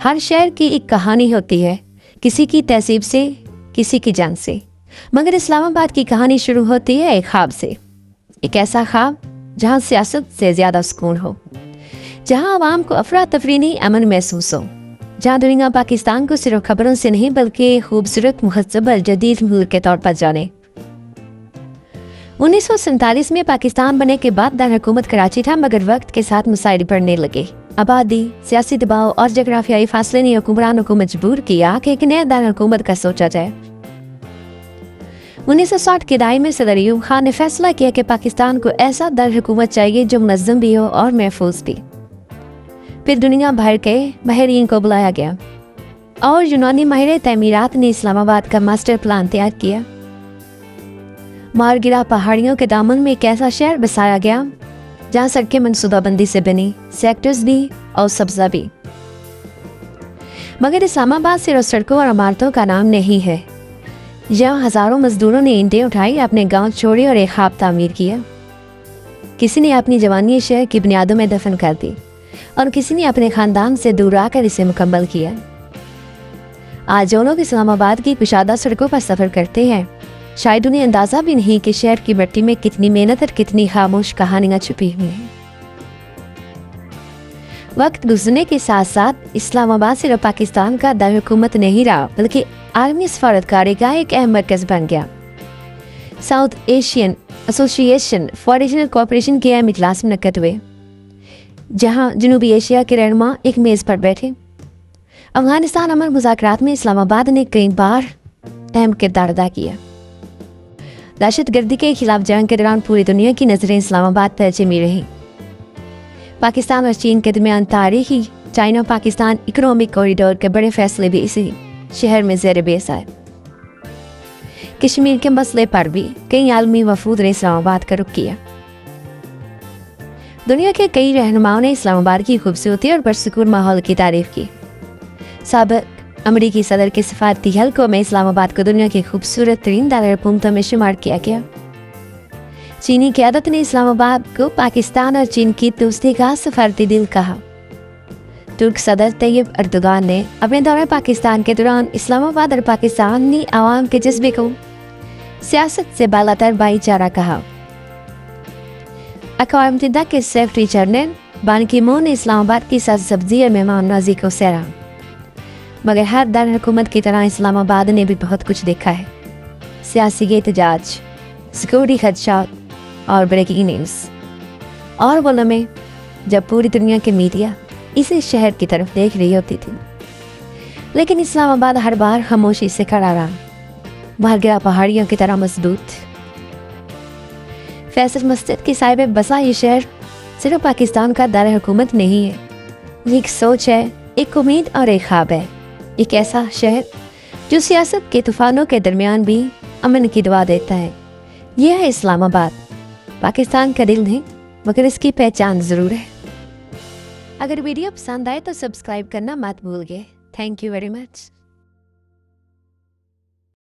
ہر شہر کی ایک کہانی ہوتی ہے، کسی کی تہذیب سے، کسی کی جنگ سے، مگر اسلام آباد کی کہانی شروع ہوتی ہے ایک خواب سے، ایک ایسا خواب جہاں سیاست سے زیادہ سکون ہو، جہاں عوام کو افراتفری نہیں امن محسوس ہو، جہاں دنیا پاکستان کو صرف خبروں سے نہیں بلکہ خوبصورت مہذب اور جدید ملک کے طور پر جانے۔ 1947 میں پاکستان بننے کے بعد دارالحکومت کراچی تھا، مگر وقت کے ساتھ مسائل بڑھنے لگے۔ آبادی، سیاسی دباؤ اور جغرافیائی فاصلے نے حکمرانوں کو مجبور کیا کہ ایک نئے دارالحکومت کا سوچا جائے۔ 1960 کے دہائی میں صدر ایوب خان نے فیصلہ کیا کہ پاکستان کو ایسا دارالحکومت چاہیے جو منظم بھی ہو اور محفوظ بھی۔ پھر دنیا بھر کے ماہرین کو بلایا گیا اور یونانی ماہر تعمیرات نے اسلام آباد کا ماسٹر پلان تیار کیا۔ مارگرا پہاڑیوں کے دامن میں ایک ایسا شہر بسایا گیا جہاں سڑکیں منصوبہ بندی سے بنی، سیکٹرز بھی اور سبزہ بھی۔ مگر اسلام آباد صرف سڑکوں اور عمارتوں کا نام نہیں ہے، یہاں ہزاروں مزدوروں نے اینٹیں اٹھائی، اپنے گاؤں چھوڑے اور ایک خواب تعمیر کیا۔ کسی نے اپنی جوانی شہر کی بنیادوں میں دفن کر دی اور کسی نے اپنے خاندان سے دور آ کر اسے مکمل کیا۔ آج جو لوگ اسلام آباد کی کشادہ سڑکوں پر سفر کرتے ہیں، شاید انہیں اندازہ بھی نہیں کہ شہر کی مٹی میں کتنی محنت اور کتنی خاموش کہانیاں چھپی ہوئی ہیں۔ وقت گزرنے کے ساتھ ساتھ اسلام آباد صرف پاکستان کا دارالحکومت نہیں رہا بلکہ عالمی سفارتکاری کا ایک اہم مرکز بن گیا۔ ساؤتھ ایشین ایسوسی ایشن فار ریجنل کوآپریشن کے اہم اجلاس منعقد ہوئے، جہاں جنوبی ایشیا کے رہنما ایک میز پر بیٹھے۔ افغانستان امن مذاکرات میں اسلام آباد نے کئی بار اہم کردار ادا کیا۔ دہشت گردی کے خلاف جنگ کے دوران پوری دنیا کی نظریں اسلام آباد پر جمی رہیں۔ پاکستان اور چین کے درمیان تاریخی چائنا پاکستان اکنامک کوریڈور کے بڑے فیصلے بھی اسی شہر میں زیر بحث آئے۔ کشمیر کے مسئلے پر بھی کئی عالمی وفود نے اسلام آباد کا رخ کیا۔ دنیا کے کئی رہنماؤں نے اسلام آباد کی خوبصورتی اور پرسکون ماحول کی تعریف کی۔ سابق امریکی صدر کے سفارتی حلقوں میں اسلام آباد کو دنیا کی خوبصورت ترین دارالحکومتوں میں شمار کیا گیا۔ چینی قیادت نے اسلام آباد کو پاکستان اور چین کی دوستی کا سفارتی دل کہا۔ ترک صدر طیب اردوغان نے اپنے دورہ پاکستان کے دوران اسلام آباد اور پاکستانی عوام کے جذبے کو سیاست سے بالاتر بھائی چارہ کہا۔ اقوام متحدہ کے سیکرٹری جنرل بان کی مون نے اسلام آباد کی سرسبزی اور مہمان نوازی کو سراہا، مگر ہر دارالحکومت کی طرح اسلام آباد نے بھی بہت کچھ دیکھا ہے: سیاسی احتجاج، سیکورٹی خدشات اور بریکنگ نیوز، اور وہ لمحے جب پوری دنیا کے میڈیا اسی شہر کی طرف دیکھ رہی ہوتی تھی۔ لیکن اسلام آباد ہر بار خاموشی سے کھڑا رہا، مارگرا پہاڑیوں کی طرح مضبوط۔ فیصل مسجد کے سائے میں بسا یہ شہر صرف پاکستان کا دارالحکومت نہیں ہے، یہ ایک سوچ ہے، ایک امید اور ایک خواب ہے، ایک ایسا شہر جو سیاست کے طوفانوں کے درمیان بھی امن کی دعا دیتا ہے۔ یہ ہے اسلام آباد، پاکستان کا دل نہیں مگر اس کی پہچان ضرور ہے۔ اگر ویڈیو پسند آئے تو سبسکرائب کرنا مت بھول گئے۔ Thank you very much.